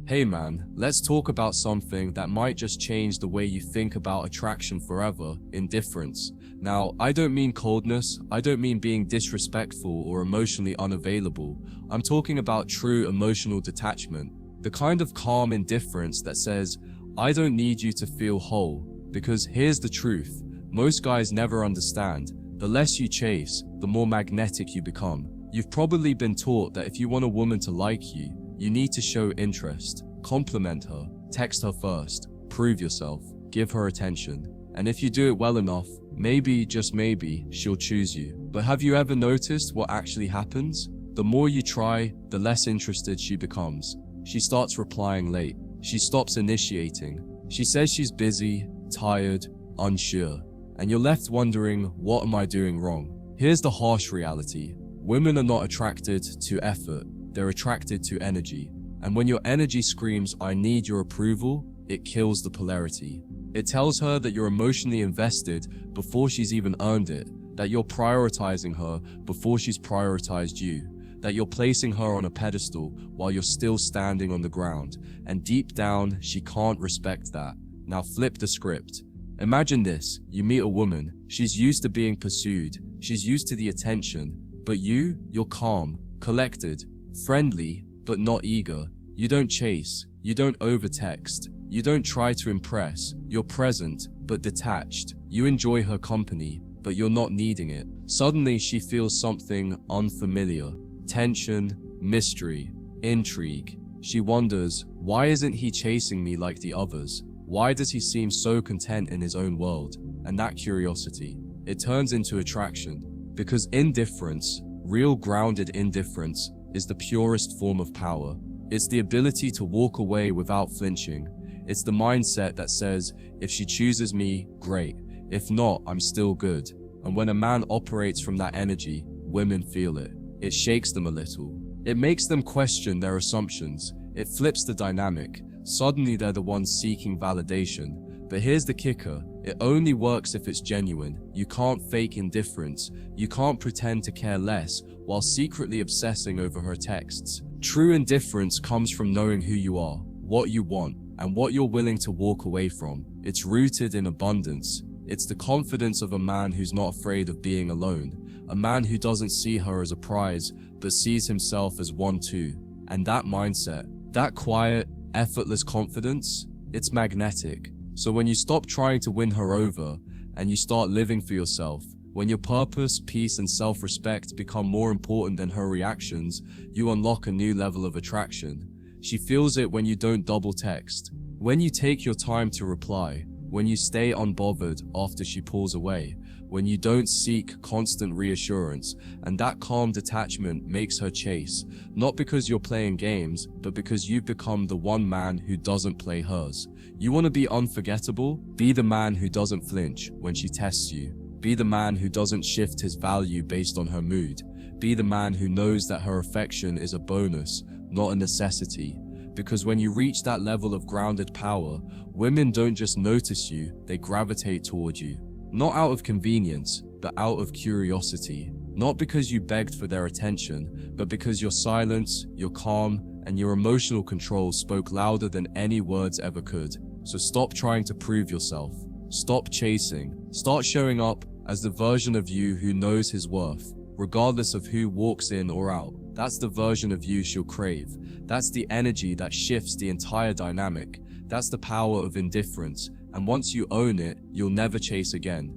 Hey man, let's talk about something that might just change the way you think about attraction forever: indifference. Now, I don't mean coldness, I don't mean being disrespectful or emotionally unavailable. I'm talking about true emotional detachment. The kind of calm indifference that says, I don't need you to feel whole. Because here's the truth, most guys never understand. The less you chase, the more magnetic you become. You've probably been taught that if you want a woman to like you, you need to show interest, compliment her, text her first, prove yourself, give her attention. And if you do it well enough, maybe, just maybe, she'll choose you. But have you ever noticed what actually happens? The more you try, the less interested she becomes. She starts replying late. She stops initiating. She says she's busy, tired, unsure. And you're left wondering, what am I doing wrong? Here's the harsh reality. Women are not attracted to effort. They're attracted to energy. And when your energy screams, I need your approval, it kills the polarity. It tells her that you're emotionally invested before she's even earned it, that you're prioritizing her before she's prioritized you, that you're placing her on a pedestal while you're still standing on the ground. And deep down, she can't respect that. Now flip the script. Imagine this, you meet a woman, she's used to being pursued, she's used to the attention, but you're calm, collected, friendly, but not eager. You don't chase, you don't overtext, you don't try to impress. You're present, but detached. You enjoy her company, but you're not needing it. Suddenly she feels something unfamiliar. Tension, mystery, intrigue. She wonders, why isn't he chasing me like the others? Why does he seem so content in his own world? And that curiosity, it turns into attraction. Because indifference, real grounded indifference, is the purest form of power. It's the ability to walk away without flinching. It's the mindset that says, if she chooses me, great. If not, I'm still good. And when a man operates from that energy, women feel it. It shakes them a little. It makes them question their assumptions. It flips the dynamic. Suddenly they're the ones seeking validation. But here's the kicker, it only works if it's genuine. You can't fake indifference. You can't pretend to care less while secretly obsessing over her texts. True indifference comes from knowing who you are, what you want, and what you're willing to walk away from. It's rooted in abundance. It's the confidence of a man who's not afraid of being alone, a man who doesn't see her as a prize, but sees himself as one too. And that mindset, that quiet, effortless confidence, it's magnetic. So when you stop trying to win her over and you start living for yourself, when your purpose, peace, and self-respect become more important than her reactions, you unlock a new level of attraction. She feels it when you don't double text, when you take your time to reply, when you stay unbothered after she pulls away, when you don't seek constant reassurance. And that calm detachment makes her chase, not because you're playing games, but because you've become the one man who doesn't play hers. You want to be unforgettable? Be the man who doesn't flinch when she tests you. Be the man who doesn't shift his value based on her mood. Be the man who knows that her affection is a bonus, not a necessity. Because when you reach that level of grounded power, women don't just notice you, they gravitate toward you. Not out of convenience, but out of curiosity. Not because you begged for their attention, but because your silence, your calm, and your emotional control spoke louder than any words ever could. So stop trying to prove yourself. Stop chasing. Start showing up as the version of you who knows his worth, regardless of who walks in or out. That's the version of you she'll crave. That's the energy that shifts the entire dynamic. That's the power of indifference. And once you own it, you'll never chase again.